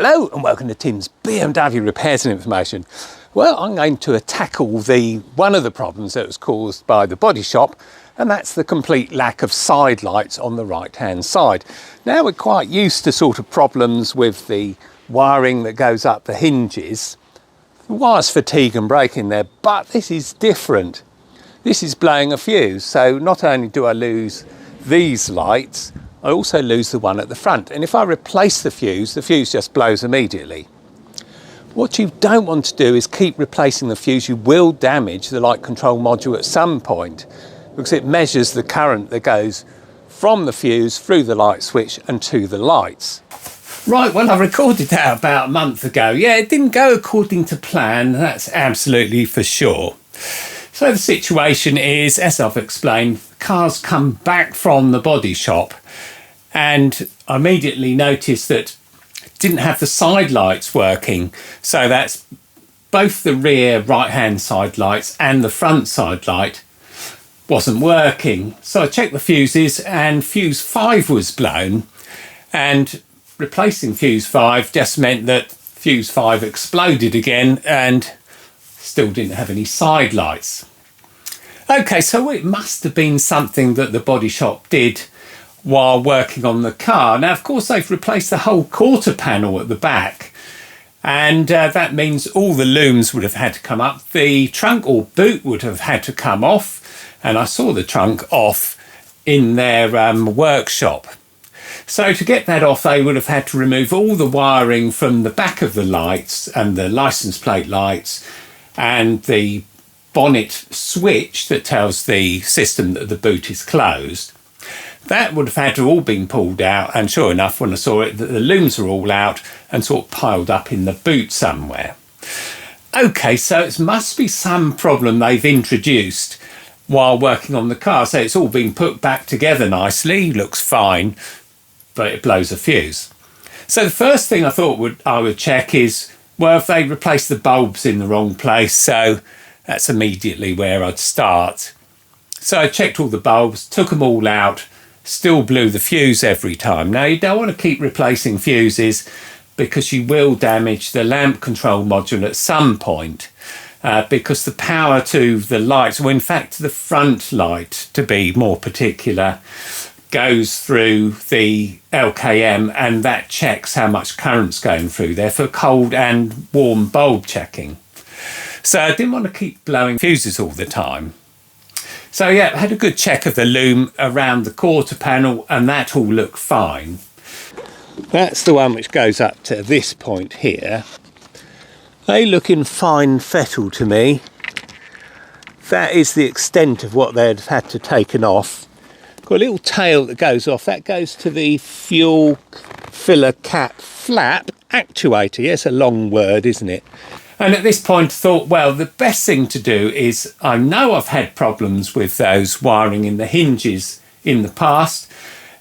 Hello and welcome to Tim's BMW Repairs and Information. Well, I'm going to tackle one of the problems that was caused by the body shop, and that's the complete lack of side lights on the right hand side. Now we're quite used to sort of problems with the wiring that goes up the hinges. The wires fatigue and break in there, but this is different. This is blowing a fuse, so not only do I lose these lights, I also lose the one at the front, and if I replace the fuse just blows immediately. What you don't want to do is keep replacing the fuse. You will damage the light control module at some point because it measures the current that goes from the fuse through the light switch and to the lights. Right, well, I recorded that about a month ago. Yeah, it didn't go according to plan, that's absolutely for sure. So the situation is, as I've explained, cars come back from the body shop, and I immediately noticed that it didn't have the side lights working. So that's both the rear right-hand side lights and the front side light wasn't working. So I checked the fuses and fuse 5 was blown, and replacing fuse 5 just meant that fuse 5 exploded again and still didn't have any side lights. Okay, so it must have been something that the body shop did while working on the car. Now, of course, they've replaced the whole quarter panel at the back, and that means all the looms would have had to come up. The trunk or boot would have had to come off, and I saw the trunk off in their workshop. So to get that off, they would have had to remove all the wiring from the back of the lights and the license plate lights and the bonnet switch that tells the system that the boot is closed. That would have had to all been pulled out, and sure enough, when I saw it, the looms were all out and sort of piled up in the boot somewhere. Okay, so it must be some problem they've introduced while working on the car. So it's all been put back together nicely, looks fine, but it blows a fuse. So the first thing I thought I would check is, well, if they replaced the bulbs in the wrong place, so that's immediately where I'd start. So I checked all the bulbs, took them all out, still blew the fuse every time. Now, you don't want to keep replacing fuses because you will damage the lamp control module at some point, because the power to the lights, well, in fact, the front light, to be more particular, goes through the LKM, and that checks how much current's going through there for cold and warm bulb checking. So I didn't want to keep blowing fuses all the time. So yeah, I had a good check of the loom around the quarter panel, and that all looked fine. That's the one which goes up to this point here. They look in fine fettle to me. That is the extent of what they'd had to taken off. Got a little tail that goes off. That goes to the fuel filler cap flap actuator. Yes, a long word, isn't it? And at this point I thought, well, the best thing to do is, I know I've had problems with those wiring in the hinges in the past,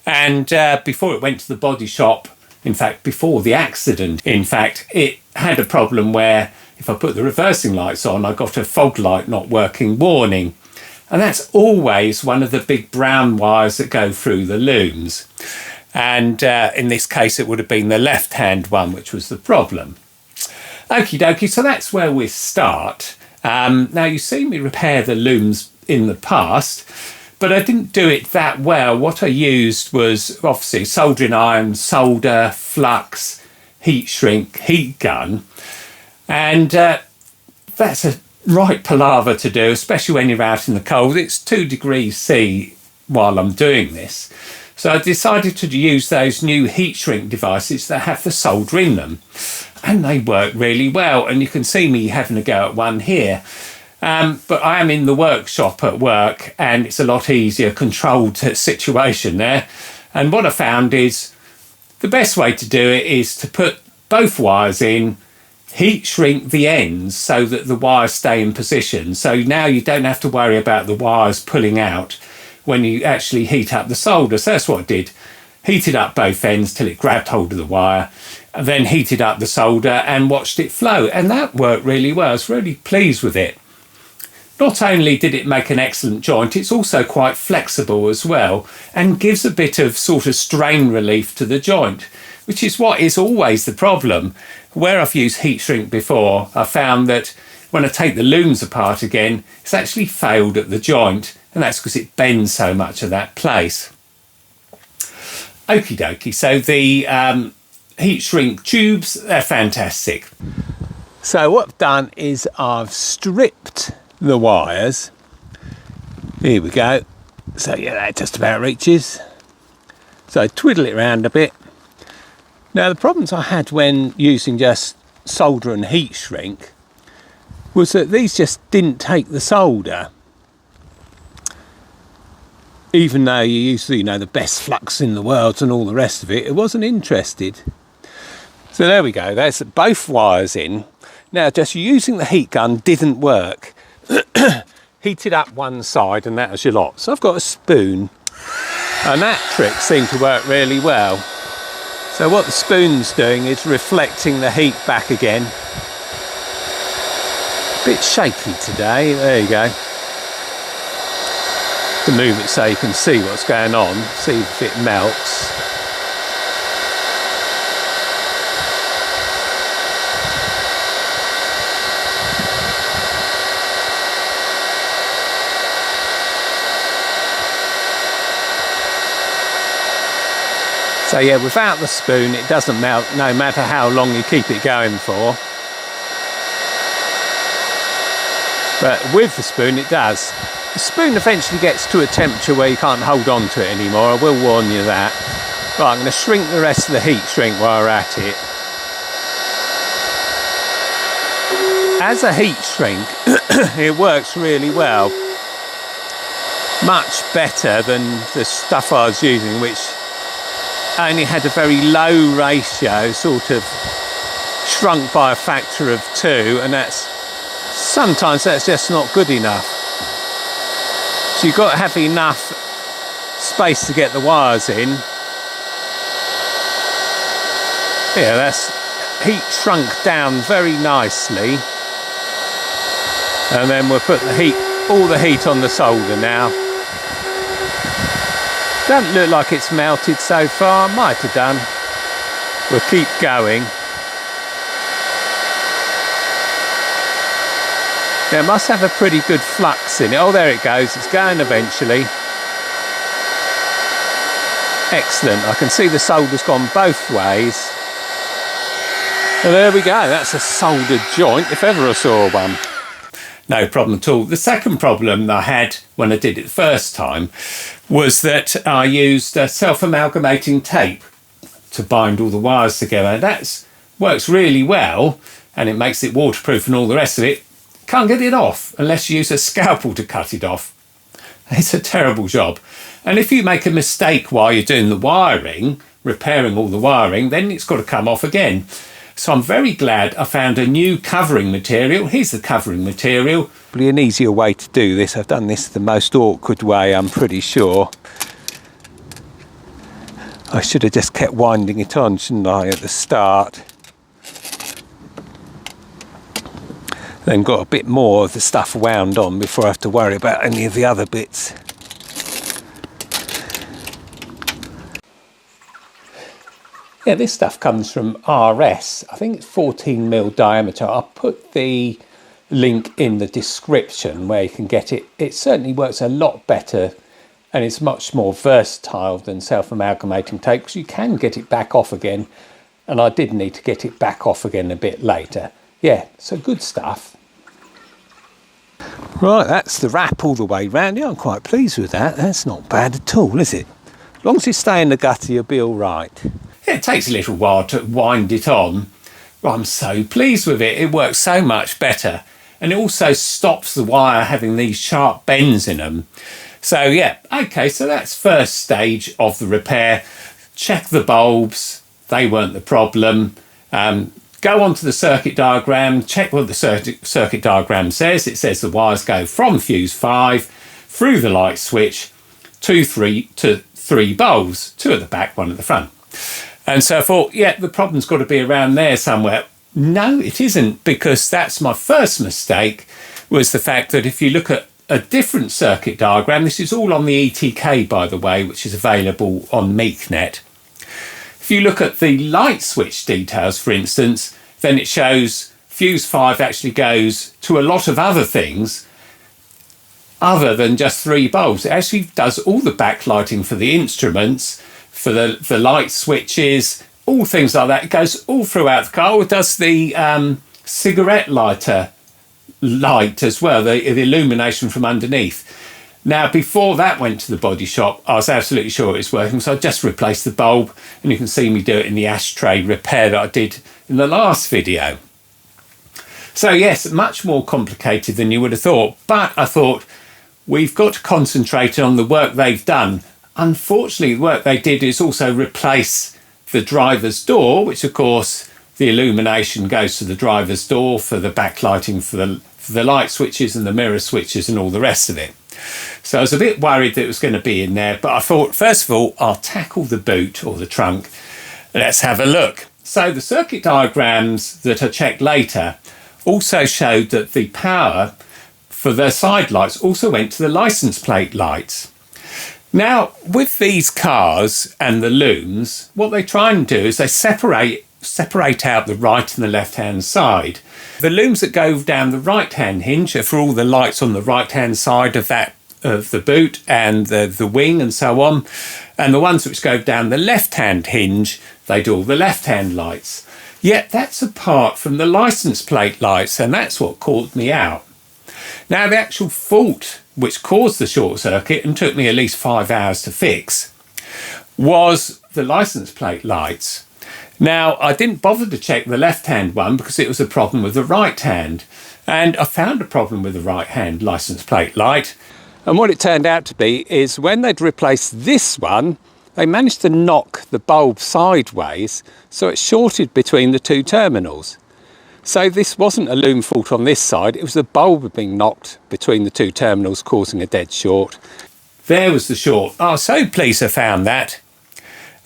and before it went to the body shop, in fact before the accident, in fact it had a problem where if I put the reversing lights on, I got a fog light not working warning, and that's always one of the big brown wires that go through the looms, and in this case it would have been the left hand one which was the problem. Okie dokie, so that's where we start. Now, you've seen me repair the looms in the past, but I didn't do it that well. What I used was obviously soldering iron, solder, flux, heat shrink, heat gun, and that's a right palaver to do, especially when you're out in the cold. It's 2 degrees C while I'm doing this. So I decided to use those new heat shrink devices that have the solder in them. And they work really well, and you can see me having a go at one here. But I am in the workshop at work, and it's a lot easier controlled situation there. And what I found is the best way to do it is to put both wires in, heat shrink the ends so that the wires stay in position. So now you don't have to worry about the wires pulling out when you actually heat up the solder. So that's what I did. Heated up both ends till it grabbed hold of the wire, and then heated up the solder and watched it flow, and that worked really well. I was really pleased with it. Not only did it make an excellent joint, it's also quite flexible as well, and gives a bit of sort of strain relief to the joint. which is what is always the problem. Where I've used heat shrink before, I found that when I take the looms apart again, it's actually failed at the joint, and that's because it bends so much of that place. Okie dokie, so the heat shrink tubes, they're fantastic. So what I've done is I've stripped the wires. Here we go. So yeah, that just about reaches. So twiddle it around a bit. Now the problems I had when using just solder and heat shrink was that these just didn't take the solder. Even though you use, you know, the best flux in the world and all the rest of it, it wasn't interested. So there we go, there's both wires in. Now just using the heat gun didn't work. Heated up one side and that was your lot. So I've got a spoon, and that trick seemed to work really well. So what the spoon's doing is reflecting the heat back again. A bit shaky today, there you go. To move it so you can see what's going on, see if it melts. So yeah, without the spoon it doesn't melt no matter how long you keep it going for. But with the spoon it does. The spoon eventually gets to a temperature where you can't hold on to it anymore, I will warn you that. Right, I'm going to shrink the rest of the heat shrink while we're at it. As a heat shrink, it works really well. Much better than the stuff I was using, which only had a very low ratio, sort of shrunk by a factor of 2, and sometimes that's just not good enough. So you've got to have enough space to get the wires in. Yeah, that's heat shrunk down very nicely. And then we'll put all the heat on the solder now. Doesn't look like it's melted so far, might have done. We'll keep going. Yeah, it must have a pretty good flux in it. Oh, there it goes, it's going eventually. Excellent, I can see the solder's gone both ways. And there we go, that's a soldered joint if ever I saw one. No problem at all. The second problem I had when I did it the first time was that I used self-amalgamating tape to bind all the wires together. That works really well and it makes it waterproof and all the rest of it. Can't get it off unless you use a scalpel to cut it off. It's a terrible job. And if you make a mistake while you're doing the wiring, repairing all the wiring, then it's got to come off again. So I'm very glad I found a new covering material. Here's the covering material. Probably an easier way to do this. I've done this the most awkward way, I'm pretty sure. I should have just kept winding it on, shouldn't I, at the start. Then got a bit more of the stuff wound on before I have to worry about any of the other bits. Yeah, this stuff comes from RS. I think it's 14mm diameter. I'll put the link in the description where you can get it. It certainly works a lot better and it's much more versatile than self-amalgamating tape because you can get it back off again. And I did need to get it back off again a bit later. Yeah, so good stuff. Right, that's the wrap all the way round. Yeah, I'm quite pleased with that. That's not bad at all, is it? As long as you stay in the gutter, you'll be all right. Yeah, it takes a little while to wind it on. But I'm so pleased with it. It works so much better. And it also stops the wire having these sharp bends in them. So yeah, okay, so that's first stage of the repair. Check the bulbs. They weren't the problem. Go onto the circuit diagram, check what the circuit diagram says. It says the wires go from fuse 5 through the light switch to three bulbs, 2 at the back, 1 at the front. And so I thought, yeah, the problem's got to be around there somewhere. No, it isn't, because that's my first mistake, was the fact that if you look at a different circuit diagram, this is all on the ETK, by the way, which is available on MeekNet. If you look at the light switch details, for instance, then it shows fuse 5 actually goes to a lot of other things other than just 3 bulbs. It actually does all the backlighting for the instruments, for the light switches, all things like that. It goes all throughout the car. It does the cigarette lighter light as well, the illumination from underneath. Now, before that went to the body shop, I was absolutely sure it was working, so I just replaced the bulb, and you can see me do it in the ashtray repair that I did in the last video. So yes, much more complicated than you would have thought, but I thought we've got to concentrate on the work they've done. Unfortunately, the work they did is also replace the driver's door, which of course the illumination goes to the driver's door for the backlighting for the light switches and the mirror switches and all the rest of it. So I was a bit worried that it was going to be in there, but I thought, first of all, I'll tackle the boot or the trunk. Let's have a look. So the circuit diagrams that I checked later also showed that the power for the side lights also went to the license plate lights. Now, with these cars and the looms, what they try and do is they separate out the right and the left-hand side. The looms that go down the right-hand hinge are for all the lights on the right-hand side of the boot and the wing and so on. And the ones which go down the left-hand hinge, they do all the left-hand lights. Yet that's apart from the license plate lights, and that's what caught me out. Now, the actual fault which caused the short circuit, and took me at least 5 hours to fix, was the license plate lights. Now, I didn't bother to check the left-hand one because it was a problem with the right-hand, and I found a problem with the right-hand license plate light. And what it turned out to be is when they'd replaced this one, they managed to knock the bulb sideways, so it shorted between the 2 terminals. So this wasn't a loom fault on this side, it was the bulb being knocked between the 2 terminals, causing a dead short. There was the short. I was so pleased I found that.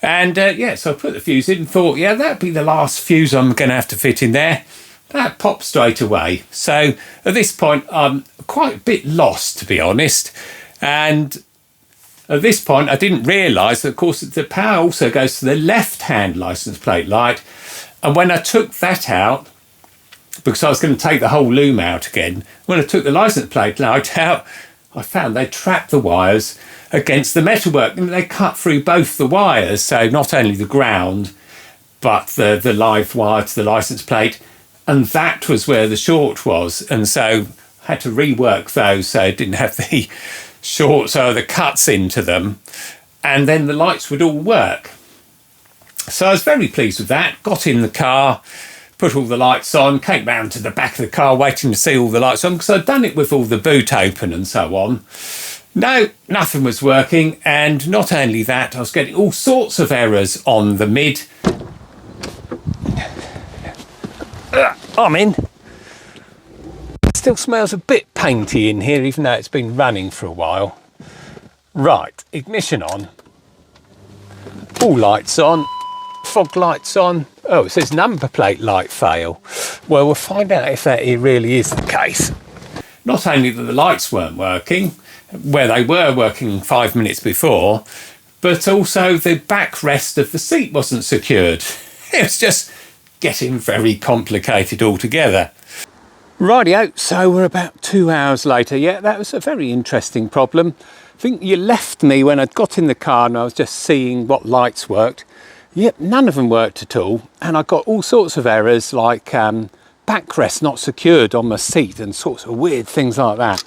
And yeah, so I put the fuse in and thought, yeah, that'd be the last fuse I'm going to have to fit in there. That popped straight away. So at this point, I'm quite a bit lost, to be honest. And at this point, I didn't realise that, of course, the power also goes to the left-hand license plate light. And when I took that out, because I was going to take the whole loom out again, when I took the license plate light out, I found they trapped the wires against the metalwork, and they cut through both the wires, so not only the ground, but the live wire to the license plate, and that was where the short was. And so I had to rework those so it didn't have the shorts or the cuts into them, and then the lights would all work. So I was very pleased with that. Got in the car, put all the lights on, came round to the back of the car waiting to see all the lights on, because I'd done it with all the boot open and so on. No, nothing was working, and not only that, I was getting all sorts of errors on the mid. I'm in. Still smells a bit painty in here, even though it's been running for a while. Right, ignition on. All lights on. Fog lights on. Oh, it says number plate light fail. Well, we'll find out if that really is the case. Not only that the lights weren't working, where they were working 5 minutes before, but also the backrest of the seat wasn't secured. It was just getting very complicated altogether. Rightio, so we're about 2 hours later. Yeah, that was a very interesting problem. I think you left me when I'd got in the car and I was just seeing what lights worked. Yep, none of them worked at all, and I got all sorts of errors like backrest not secured on my seat and sorts of weird things like that.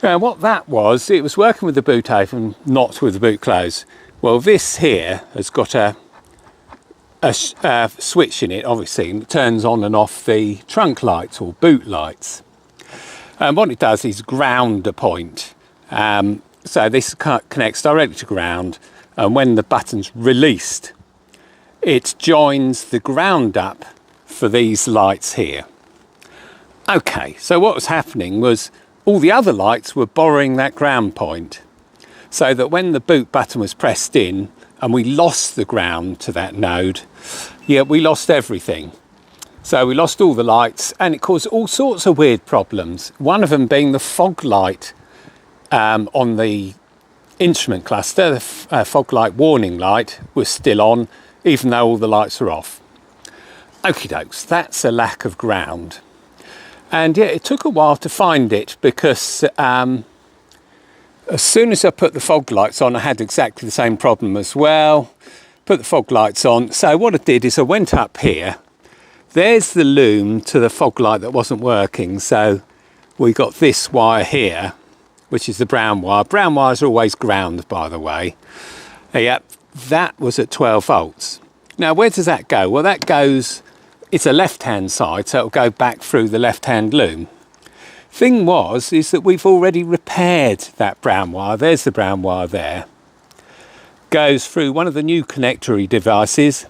Now what that was, it was working with the boot open, not with the boot closed. Well, this here has got a switch in it, obviously, and it turns on and off the trunk lights or boot lights. And what it does is ground a point. So this connects directly to ground, and when the button's released, it joins the ground up for these lights here. Okay, so what was happening was all the other lights were borrowing that ground point, so that when the boot button was pressed in and we lost the ground to that node, yeah, we lost everything. So we lost all the lights, and it caused all sorts of weird problems. One of them being the fog light on the instrument cluster, the fog light warning light, was still on, even though all the lights are off. Okie dokes, that's a lack of ground. And yeah, it took a while to find it, because as soon as I put the fog lights on, I had exactly the same problem as well. Put the fog lights on. So what I did is I went up here. There's the loom to the fog light that wasn't working. So we got this wire here, which is the brown wire. Brown wires are always ground, by the way. Yep, that was at 12 volts. Now, where does that go? Well, that goes, it's a left-hand side, so it'll go back through the left-hand loom. Thing is that we've already repaired that brown wire. There's the brown wire there. Goes through one of the new connectory devices,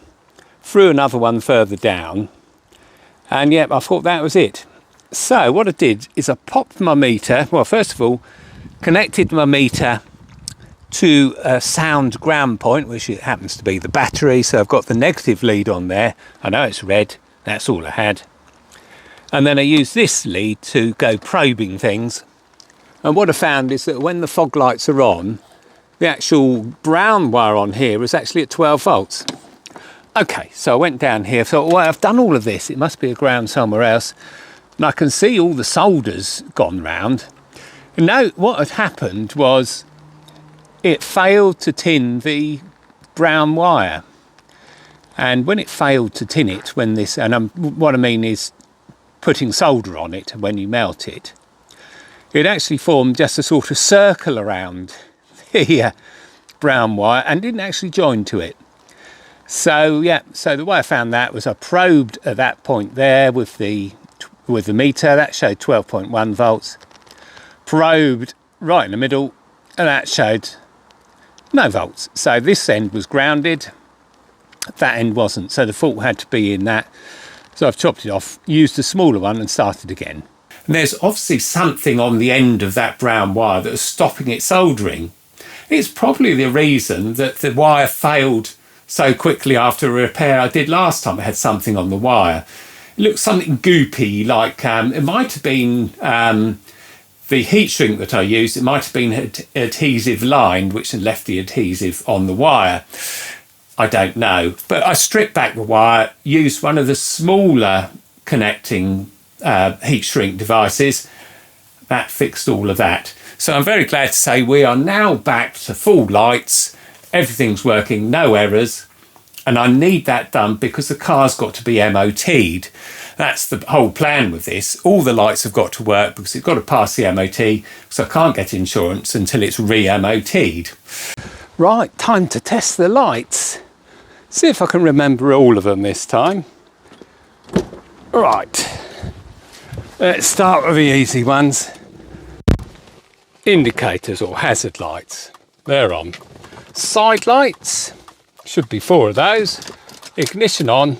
through another one further down. And yep, I thought that was it. So what I did is I popped my meter, well, first of all, connected my meter to a sound ground point, which it happens to be the battery. So I've got the negative lead on there. I know it's red, that's all I had. And then I used this lead to go probing things. And what I found is that when the fog lights are on, the actual brown wire on here is actually at 12 volts. Okay, so I went down here, thought, well, I've done all of this, it must be a ground somewhere else. And I can see all the solders gone round. And now what had happened was it failed to tin the brown wire. And when it failed to tin it, when this, and what I mean is putting solder on it when you melt it, it actually formed just a sort of circle around the brown wire and didn't actually join to it. So yeah, so the way I found that was I probed at that point there with the meter. That showed 12.1 volts. Probed right in the middle, and that showed no volts. So this end was grounded, that end wasn't. So the fault had to be in that. So I've chopped it off, used the smaller one and started again. And there's obviously something on the end of that brown wire that was stopping it soldering. It's probably the reason that the wire failed so quickly after a repair I did last time. I had something on the wire. It looked something goopy, like it might have been the heat shrink that I used. It might have been adhesive lined, which had left the adhesive on the wire. I don't know. But I stripped back the wire, used one of the smaller connecting heat shrink devices. That fixed all of that. So I'm very glad to say we are now back to full lights. Everything's working, no errors. And I need that done because the car's got to be MOT'd. That's the whole plan with this. All the lights have got to work because it's got to pass the MOT, so I can't get insurance until it's re-MOT'd. Right, time to test the lights. See if I can remember all of them this time. Right, let's start with the easy ones. Indicators or hazard lights, they're on. Side lights, should be 4 of those. Ignition on.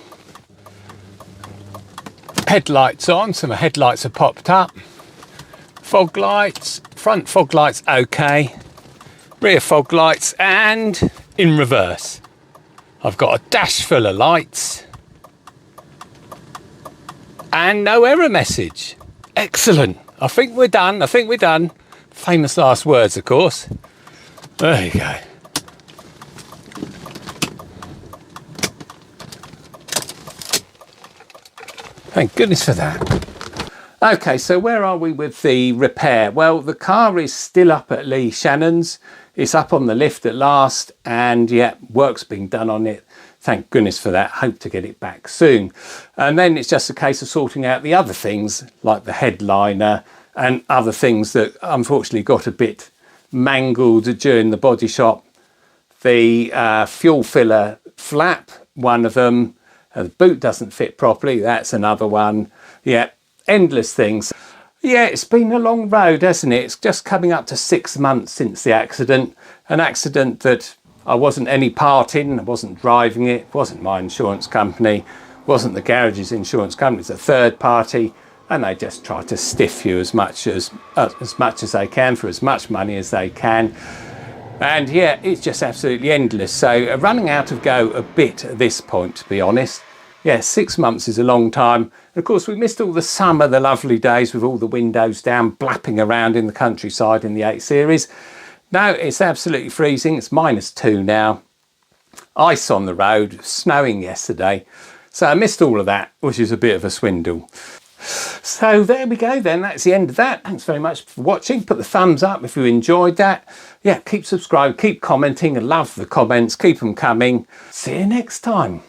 Headlights on, so my headlights have popped up. Fog lights, front fog lights okay. Rear fog lights, and in reverse. I've got a dash full of lights. And no error message. Excellent. I think we're done. Famous last words, of course. There you go. Thank goodness for that. Okay, so where are we with the repair? Well, the car is still up at Lee Shannon's. It's up on the lift at last, and yeah, work's being done on it. Thank goodness for that. Hope to get it back soon. And then it's just a case of sorting out the other things, like the headliner and other things that unfortunately got a bit mangled during the body shop. The fuel filler flap, one of them. The boot doesn't fit properly, that's another one. Yeah, endless things. Yeah, it's been a long road, hasn't it? It's just coming up to 6 months since the accident. An accident that I wasn't any part in, I wasn't driving it, it wasn't my insurance company, it wasn't the garage's insurance company, it's a third party, and they just try to stiff you as much as they can for as much money as they can. And yeah, it's just absolutely endless. So running out of go a bit at this point, to be honest. Yeah, 6 months is a long time. And of course, we missed all the summer, the lovely days with all the windows down, blapping around in the countryside in the 8 Series. No, it's absolutely freezing. It's -2 now. Ice on the road, snowing yesterday. So I missed all of that, which is a bit of a swindle. So there we go then, that's the end of that. Thanks very much for watching. Put the thumbs up if you enjoyed that. Yeah, keep subscribing, keep commenting. I love the comments, keep them coming. See you next time.